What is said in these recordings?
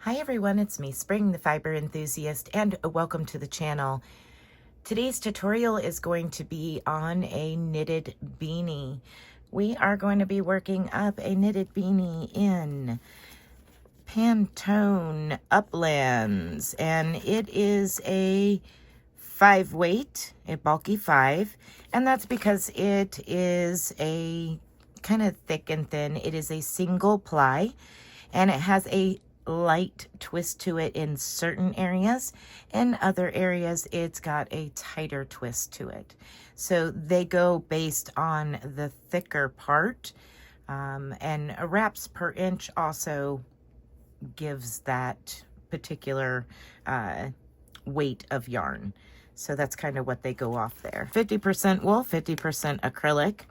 Hi everyone, it's me, Spring, the fiber enthusiast, and welcome to the channel. Today's tutorial is going to be on a knitted beanie. We are going to be working up a knitted beanie in Pantone Uplands, and it is a 5 weight, a bulky 5, and that's because it is a kind of thick and thin. It is a single ply, and it has a light twist to it in certain areas. In other areas, it's got a tighter twist to it. So they go based on the thicker part, and wraps per inch also gives that particular weight of yarn. So that's kind of what they go off there. 50% wool, 50% acrylic.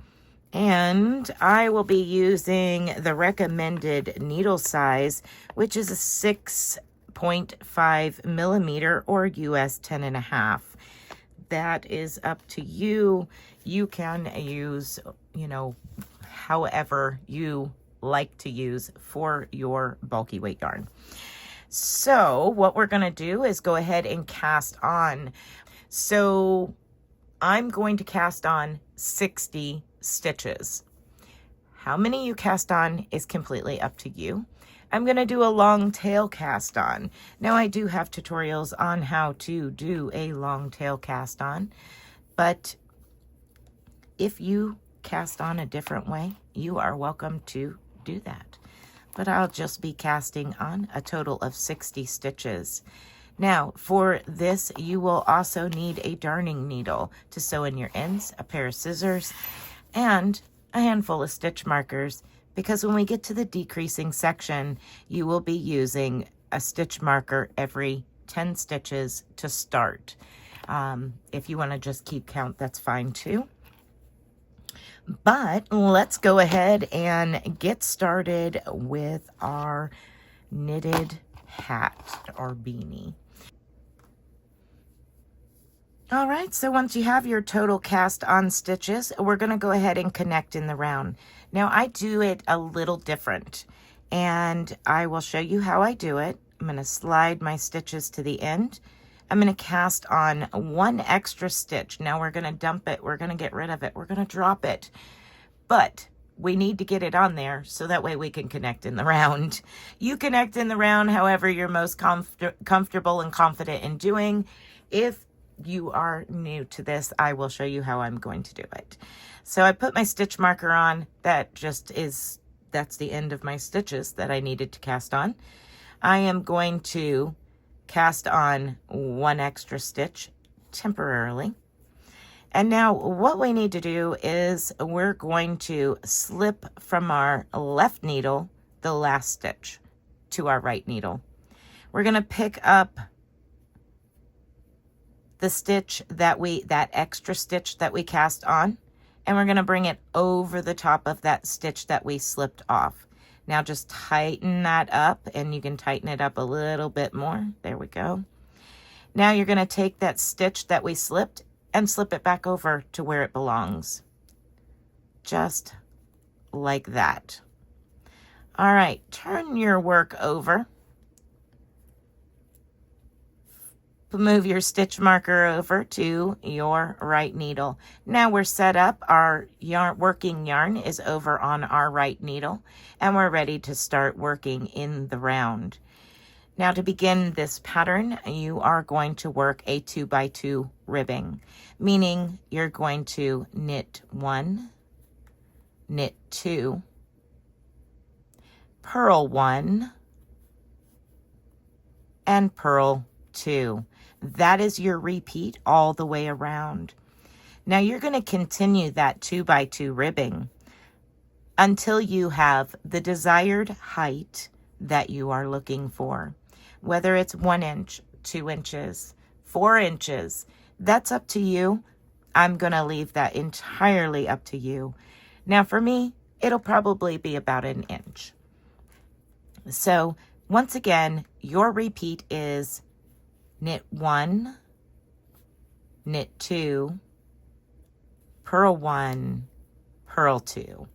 And I will be using the recommended needle size, which is a 6.5 millimeter or US 10.5. That is up to you. You can use, however you like to use for your bulky weight yarn. So what we're going to do is go ahead and cast on. So I'm going to cast on 60 stitches. How many you cast on is completely up to you. I'm going to do a long tail cast on. Now I do have tutorials on how to do a long tail cast on, but if you cast on a different way, you are welcome to do that. But I'll just be casting on a total of 60 stitches. Now, for this, you will also need a darning needle to sew in your ends, a pair of scissors, and a handful of stitch markers, because when we get to the decreasing section, you will be using a stitch marker every 10 stitches to start. If you want to just keep count, that's fine too. But let's go ahead and get started with our knitted hat or beanie. All right, so once you have your total cast on stitches, we're going to go ahead and connect in the round. Now I do it a little different, and I will show you how I do it. I'm going to slide my stitches to the end. I'm going to cast on one extra stitch. Now we're going to dump it. We're going to get rid of it. We're going to drop it. But we need to get it on there so that way we can connect in the round. You connect in the round however you're most comfortable and confident in doing. If you are new to this, I will show you how I'm going to do it. So I put my stitch marker on. That's the end of my stitches that I needed to cast on. I am going to cast on one extra stitch temporarily. And now what we need to do is we're going to slip from our left needle the last stitch to our right needle. We're going to pick up the stitch that extra stitch that we cast on, and we're going to bring it over the top of that stitch that we slipped off. Now just tighten that up, and you can tighten it up a little bit more. There we go. Now you're going to take that stitch that we slipped and slip it back over to where it belongs. Just like that. All right, turn your work over. Move your stitch marker over to your right needle. Now we're set up. Our working yarn is over on our right needle, and we're ready to start working in the round. Now to begin this pattern, you are going to work a 2x2 ribbing, meaning you're going to knit 1, knit 2, purl 1, and purl 2. That is your repeat all the way around. Now you're going to continue that 2x2 ribbing until you have the desired height that you are looking for. Whether it's 1 inch, 2 inches, 4 inches, that's up to you. I'm going to leave that entirely up to you. Now for me, it'll probably be about 1 inch. So once again, your repeat is knit 1, knit 2, purl 1, purl 2.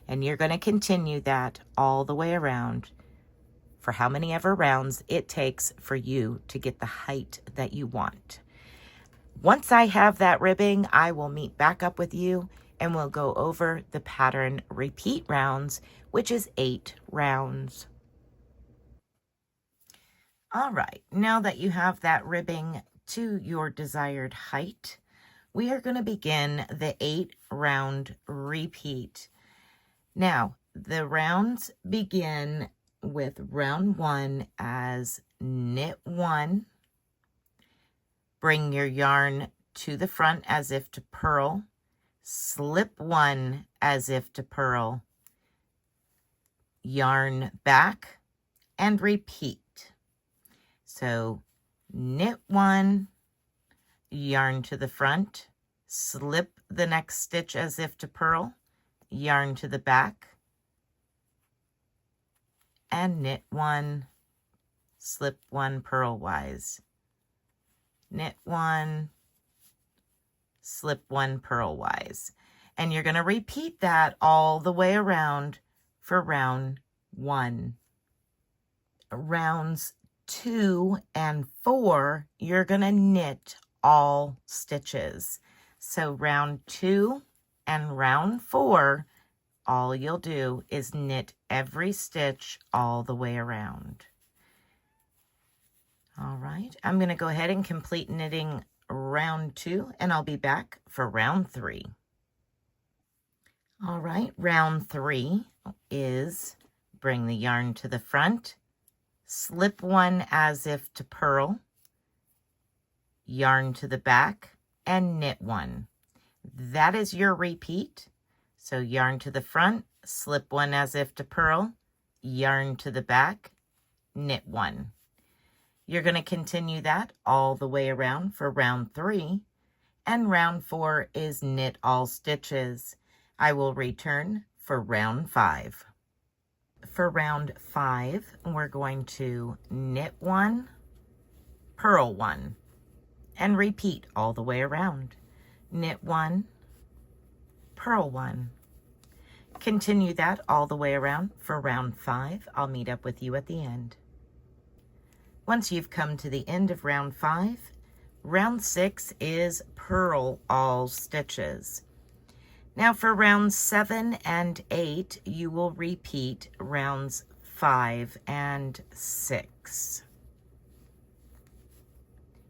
And you're going to continue that all the way around for how many ever rounds it takes for you to get the height that you want. Once I have that ribbing, I will meet back up with you and we'll go over the pattern repeat rounds, which is 8 rounds. All right, now that you have that ribbing to your desired height, we are going to begin the 8-round repeat. Now, the rounds begin with round 1 as knit 1, bring your yarn to the front as if to purl, slip 1 as if to purl, yarn back, and repeat. So knit 1, yarn to the front, slip the next stitch as if to purl, yarn to the back, and knit 1, slip 1 purlwise, knit 1, slip 1 purlwise. And you're going to repeat that all the way around for round 1. Rounds 2 and 4, you're going to knit all stitches. So round 2 and round 4, all you'll do is knit every stitch all the way around. All right, I'm going to go ahead and complete knitting round 2, and I'll be back for round 3. All right, round 3 is bring the yarn to the front, slip 1 as if to purl, yarn to the back, and knit 1. That is your repeat. So yarn to the front, slip 1 as if to purl, yarn to the back, knit 1. You're going to continue that all the way around for round 3, and round 4 is knit all stitches. I will return for round 5. For round 5, we're going to knit 1, purl 1, and repeat all the way around. Knit 1, purl 1. Continue that all the way around for round 5. I'll meet up with you at the end. Once you've come to the end of round 5, round 6 is purl all stitches. Now for rounds 7 and 8, you will repeat rounds 5 and 6.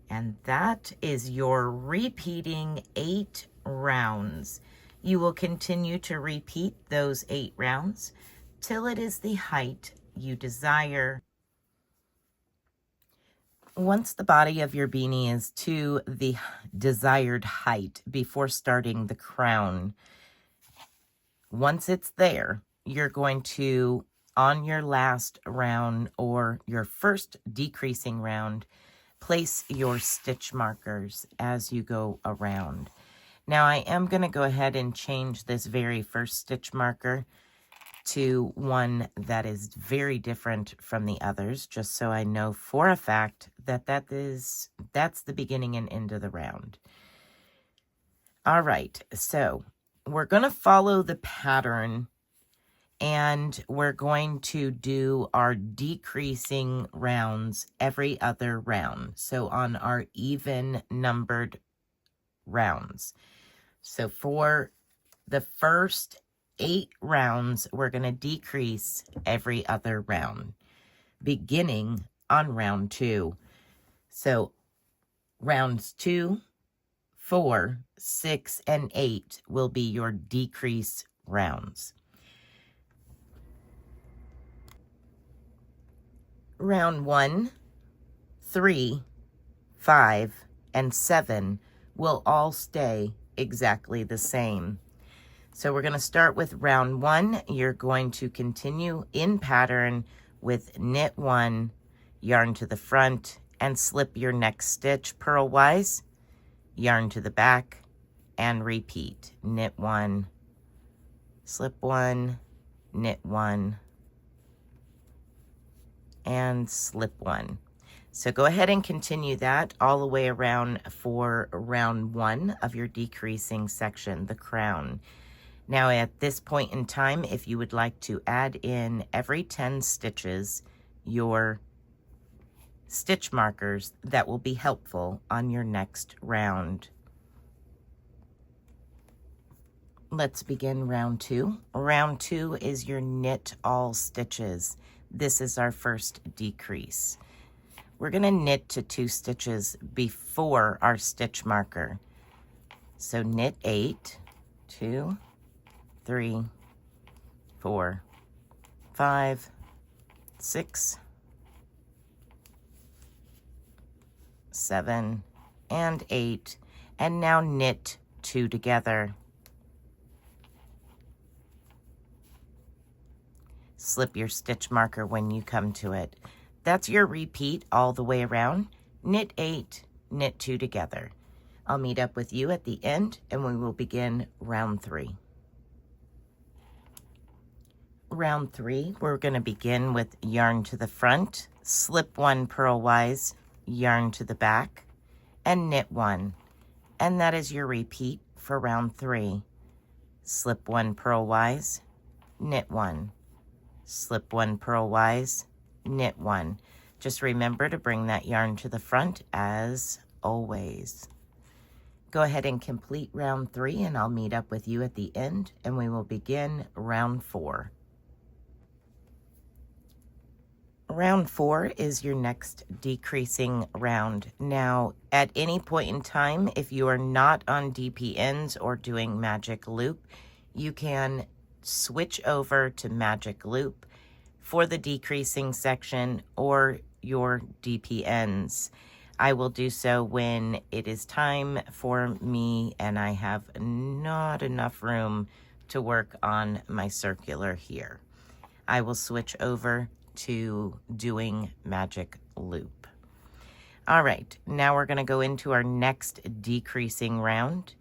And that is your repeating 8 rounds. You will continue to repeat those 8 rounds till it is the height you desire. Once the body of your beanie is to the desired height before starting the crown, once it's there, you're going to, on your last round or your first decreasing round, place your stitch markers as you go around. Now I am going to go ahead and change this very first stitch marker to one that is very different from the others, just so I know for a fact that that's the beginning and end of the round. All right, so we're going to follow the pattern and we're going to do our decreasing rounds every other round. So on our even numbered rounds. So for the first 8 rounds, we're going to decrease every other round, beginning on round 2. So rounds 2, 4, 6, and 8 will be your decrease rounds. Round 1, 3, 5, and 7 will all stay exactly the same. So we're going to start with round 1. You're going to continue in pattern with knit 1, yarn to the front, and slip your next stitch purlwise, yarn to the back, and repeat. Knit 1, slip 1, knit 1, and slip 1. So go ahead and continue that all the way around for round 1 of your decreasing section, the crown. Now at this point in time, if you would like to add in every 10 stitches, your stitch markers that will be helpful on your next round. Let's begin round 2. Round 2 is your knit all stitches. This is our first decrease. We're going to knit to 2 stitches before our stitch marker. So knit 8, 2, 3, 4, 5, 6, 7, and 8, and now knit 2 together. Slip your stitch marker when you come to it. That's your repeat all the way around. Knit 8, knit 2 together. I'll meet up with you at the end and we will begin round 3. Round 3, we're going to begin with yarn to the front, slip 1 purlwise, yarn to the back, and knit 1. And that is your repeat for round 3. Slip 1 purlwise, knit 1. Slip 1 purlwise, knit 1. Just remember to bring that yarn to the front as always. Go ahead and complete round 3 and I'll meet up with you at the end and we will begin round 4. Round 4 is your next decreasing round. Now, at any point in time, if you are not on DPNs or doing magic loop, you can switch over to magic loop for the decreasing section or your DPNs. I will do so when it is time for me and I have not enough room to work on my circular here. I will switch over to doing magic loop. All right, now we're going to go into our next decreasing round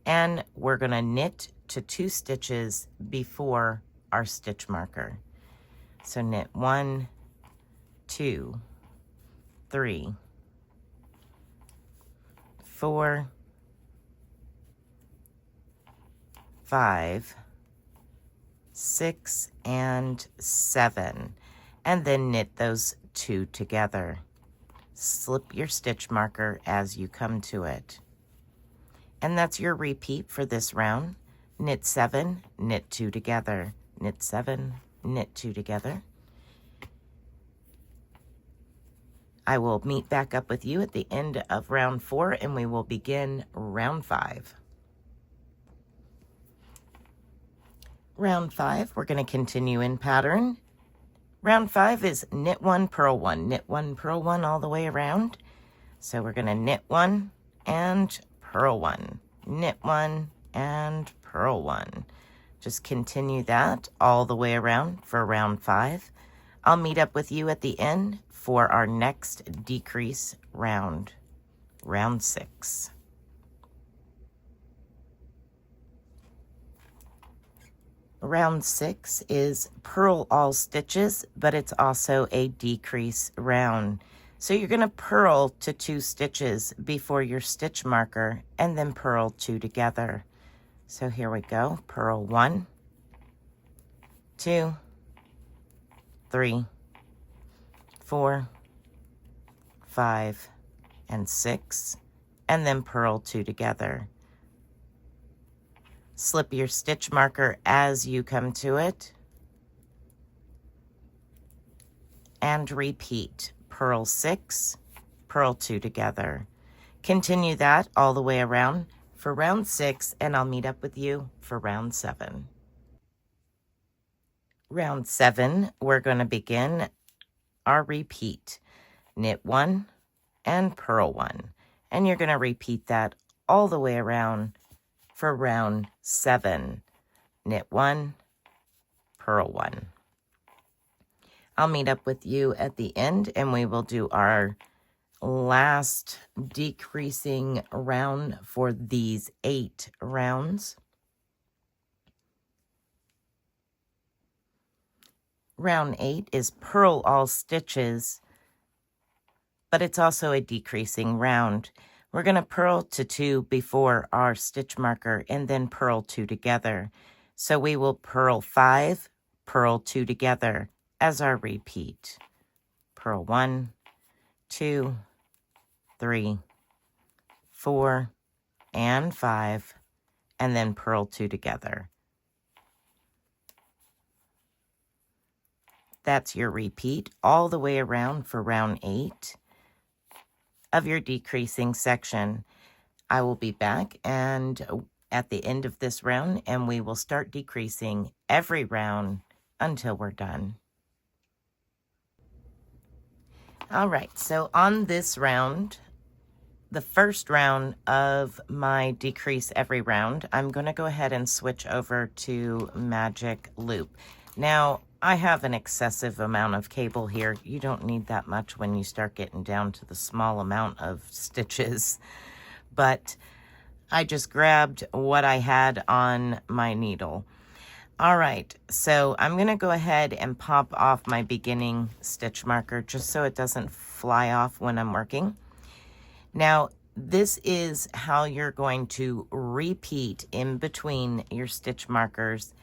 and we're going to knit to 2 stitches before our stitch marker. So knit 1, 2, 3, 4, 5, 6, and 7. And then knit those 2 together. Slip your stitch marker as you come to it. And that's your repeat for this round. Knit 7, knit 2 together. Knit 7, knit 2 together. I will meet back up with you at the end of round 4 and we will begin round 5. Round 5, we're going to continue in pattern. Round 5 is knit 1, purl 1, knit 1, purl 1 all the way around. So we're going to knit 1 and purl 1, knit 1 and purl 1. Just continue that all the way around for round 5. I'll meet up with you at the end for our next decrease round, round 6. Round 6 is purl all stitches, but it's also a decrease round. So you're going to purl to 2 stitches before your stitch marker and then purl 2 together. So here we go. Purl 1, 2, 3, 4, 5, and 6, and then purl 2 together. Slip your stitch marker as you come to it and repeat. Purl 6, purl 2 together. Continue that all the way around for round 6 and I'll meet up with you for round 7. Round 7, we're going to begin our repeat. Knit 1 and purl 1. And you're going to repeat that all the way around for round 7. Knit 1, purl 1. I'll meet up with you at the end and we will do our last decreasing round for these 8 rounds. Round 8 is purl all stitches, but it's also a decreasing round. We're going to purl to 2 before our stitch marker and then purl 2 together. So we will purl 5, purl 2 together as our repeat. Purl 1, 2, 3, 4, and 5, and then purl 2 together. That's your repeat all the way around for round 8 of your decreasing section. I will be back and at the end of this round, and we will start decreasing every round until we're done. All right, so on this round, the first round of my decrease every round, I'm going to go ahead and switch over to Magic Loop. Now, I have an excessive amount of cable here. You don't need that much when you start getting down to the small amount of stitches, but I just grabbed what I had on my needle. All right, so I'm going to go ahead and pop off my beginning stitch marker just so it doesn't fly off when I'm working. Now, this is how you're going to repeat in between your stitch markers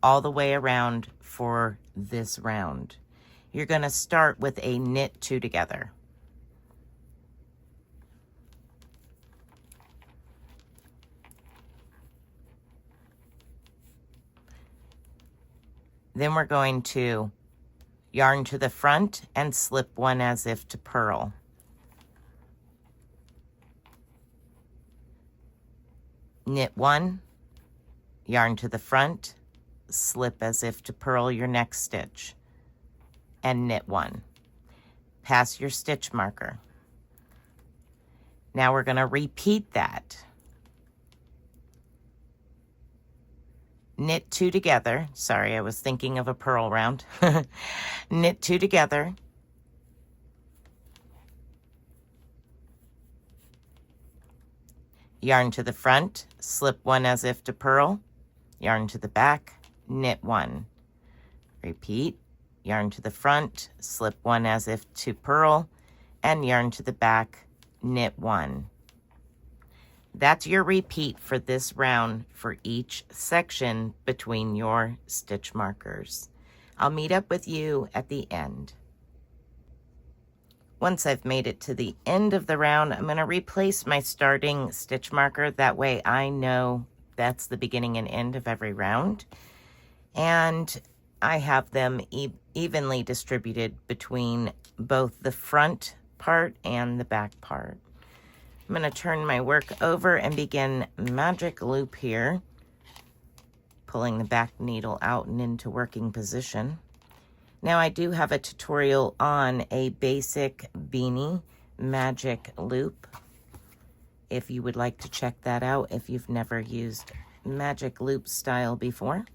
all the way around for this round. You're going to start with a knit 2 together. Then we're going to yarn to the front and slip 1 as if to purl. Knit 1, yarn to the front, slip as if to purl your next stitch, and knit 1. Pass your stitch marker. Now we're going to repeat that. Knit 2 together. Sorry, I was thinking of a purl round. Knit 2 together. Yarn to the front, slip 1 as if to purl, yarn to the back, knit 1. Repeat, yarn to the front, slip 1 as if to purl, and yarn to the back, knit 1. That's your repeat for this round for each section between your stitch markers. I'll meet up with you at the end. Once I've made it to the end of the round, I'm going to replace my starting stitch marker. That way I know that's the beginning and end of every round. And I have them evenly distributed between both the front part and the back part. I'm going to turn my work over and begin Magic Loop here, pulling the back needle out and into working position. Now I do have a tutorial on a basic beanie magic loop, if you would like to check that out if you've never used magic loop style before.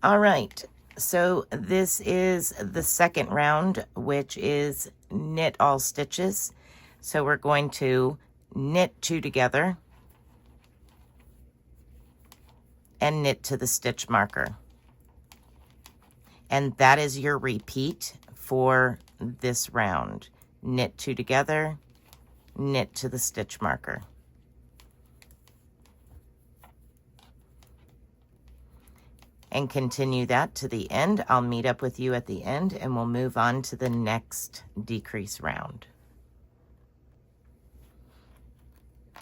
All right, so this is the second round, which is knit all stitches. So we're going to knit 2 together and knit to the stitch marker. And that is your repeat for this round. Knit 2 together, knit to the stitch marker. And continue that to the end. I'll meet up with you at the end and we'll move on to the next decrease round.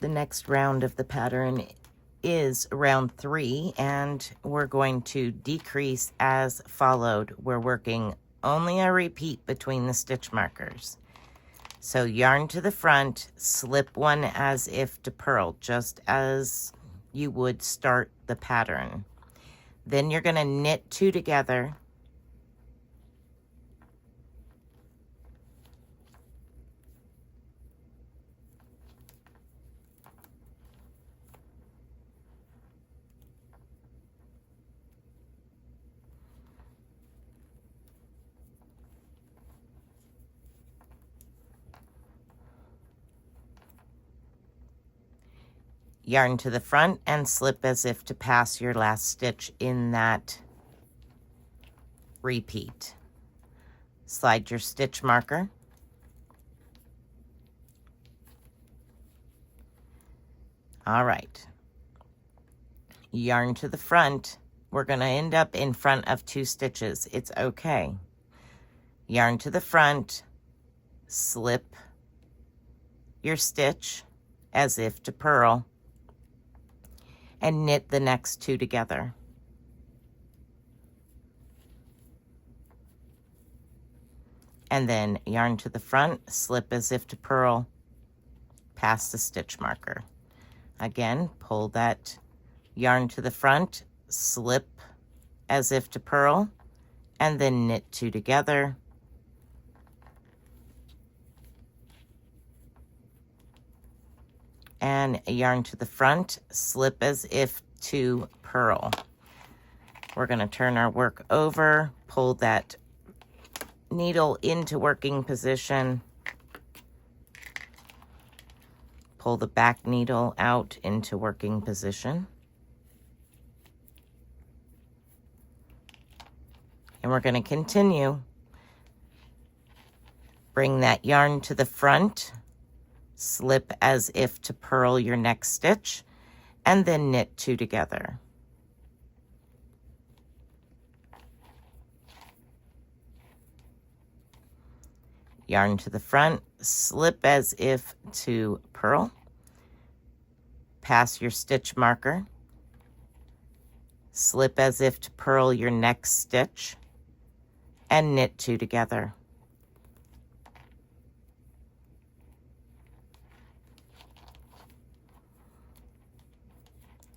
The next round of the pattern is round 3, and we're going to decrease as followed. We're working only a repeat between the stitch markers. So yarn to the front, slip 1 as if to purl, just as you would start the pattern. Then you're going to knit 2 together, yarn to the front and slip as if to pass your last stitch in that repeat. Slide your stitch marker. All right. Yarn to the front. We're going to end up in front of 2 stitches. It's okay. yarn to the front, slip your stitch as if to purl, and knit the next 2 together. And then yarn to the front, slip as if to purl, past the stitch marker. Again, pull that yarn to the front, slip as if to purl, and then knit 2 together. And yarn to the front, slip as if to purl. We're going to turn our work over, pull that needle into working position, pull the back needle out into working position, and we're going to continue. Bring that yarn to the front, slip as if to purl your next stitch, and then knit 2 together. Yarn to the front, slip as if to purl, pass your stitch marker, slip as if to purl your next stitch, and knit 2 together.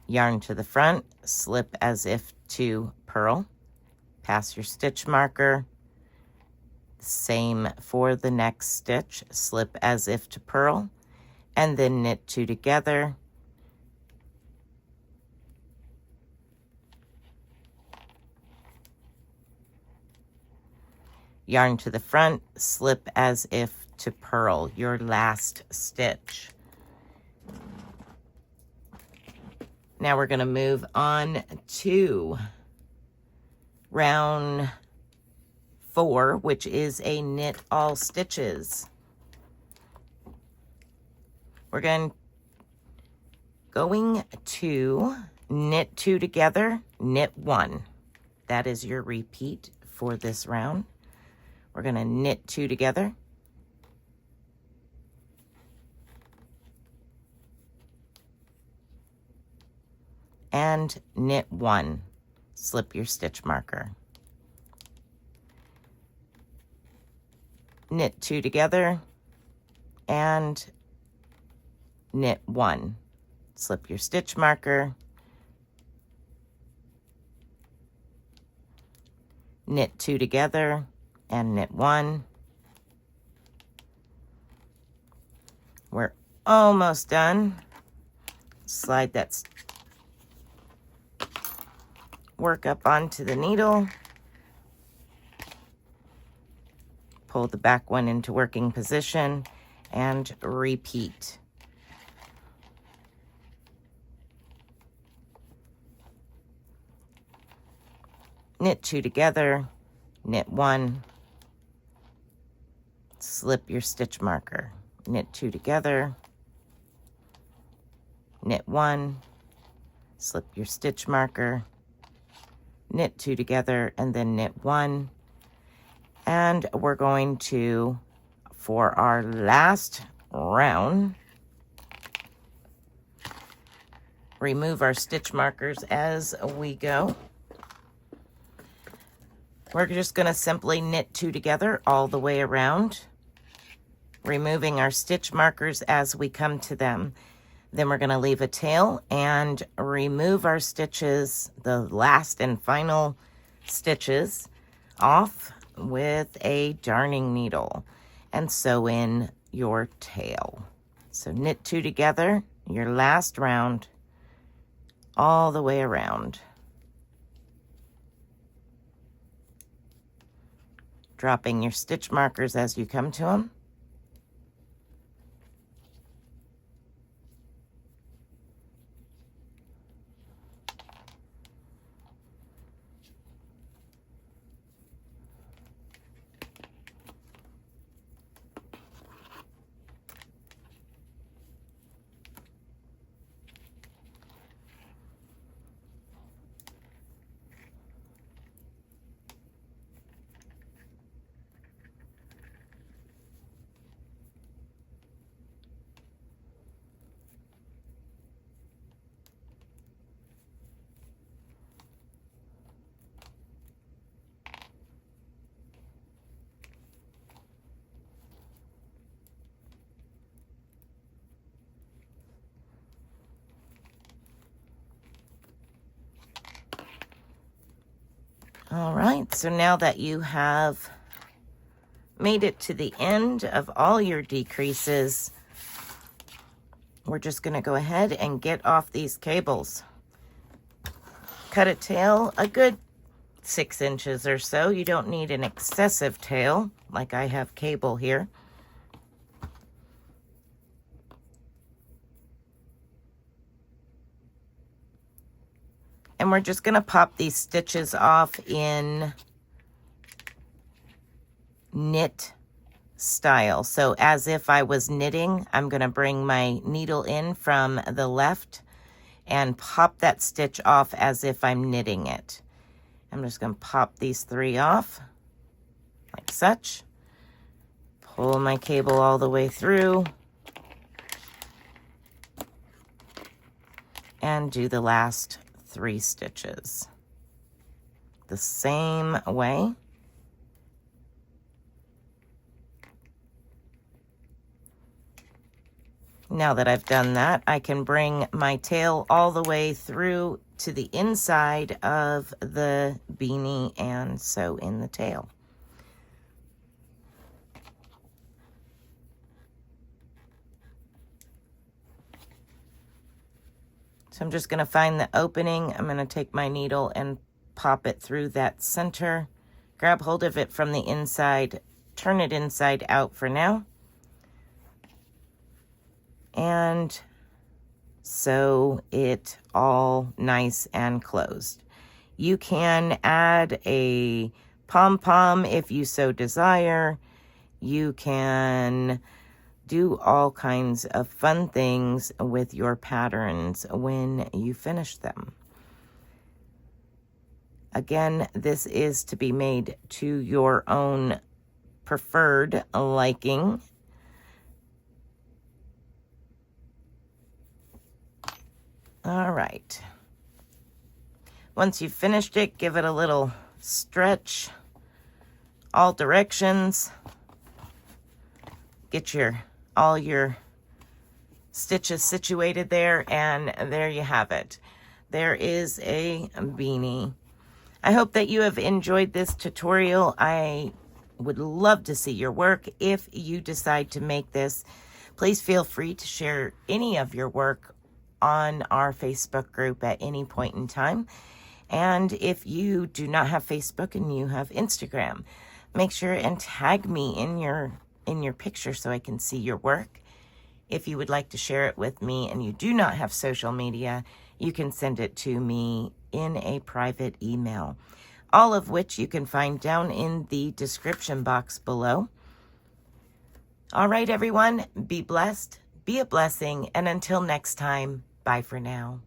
Yarn to the front, slip as if to purl, pass your stitch marker, same for the next stitch, slip as if to purl, and then knit 2 together. Yarn to the front, slip as if to purl your last stitch. Now we're going to move on to round 4, which is a knit all stitches. We're going to knit 2 together, knit 1. That is your repeat for this round. We're going to knit 2 together, and knit 1. Slip your stitch marker. Knit 2 together, and knit 1. Slip your stitch marker, knit 2 together, and knit 1. We're almost done. Slide that work up onto the needle. Pull the back one into working position and repeat. Knit 2 together, knit 1, slip your stitch marker, knit 2 together, knit 1, slip your stitch marker, knit 2 together, and then knit 1. And we're going to, for our last round, remove our stitch markers as we go. We're just going to simply knit 2 together all the way around, removing our stitch markers as we come to them. Then we're going to leave a tail and remove our stitches, the last and final stitches, off with a darning needle and sew in your tail. So knit 2 together, your last round, all the way around. Dropping your stitch markers as you come to them. All right, so now that you have made it to the end of all your decreases, we're just going to go ahead and get off these cables. Cut a tail a good 6 inches or so. You don't need an excessive tail like I have cable here. And we're just going to pop these stitches off in knit style. So as if I was knitting, I'm going to bring my needle in from the left and pop that stitch off as if I'm knitting it. I'm just going to pop these 3 off like such. Pull my cable all the way through and do the last 3 stitches the same way. Now that I've done that, I can bring my tail all the way through to the inside of the beanie and sew in the tail. So I'm just going to find the opening. I'm going to take my needle and pop it through that center, grab hold of it from the inside, turn it inside out for now, and sew it all nice and closed. You can add a pom-pom if you so desire. You can do all kinds of fun things with your patterns when you finish them. Again, this is to be made to your own preferred liking. All right. Once you've finished it, give it a little stretch, all directions. Get all your stitches situated there, and there you have it. There is a beanie. I hope that you have enjoyed this tutorial. I would love to see your work. If you decide to make this, please feel free to share any of your work on our Facebook group at any point in time. And if you do not have Facebook and you have Instagram, make sure and tag me in your picture so I can see your work. If you would like to share it with me and you do not have social media, you can send it to me in a private email, all of which you can find down in the description box below. All right, everyone, be blessed, be a blessing, and until next time, bye for now.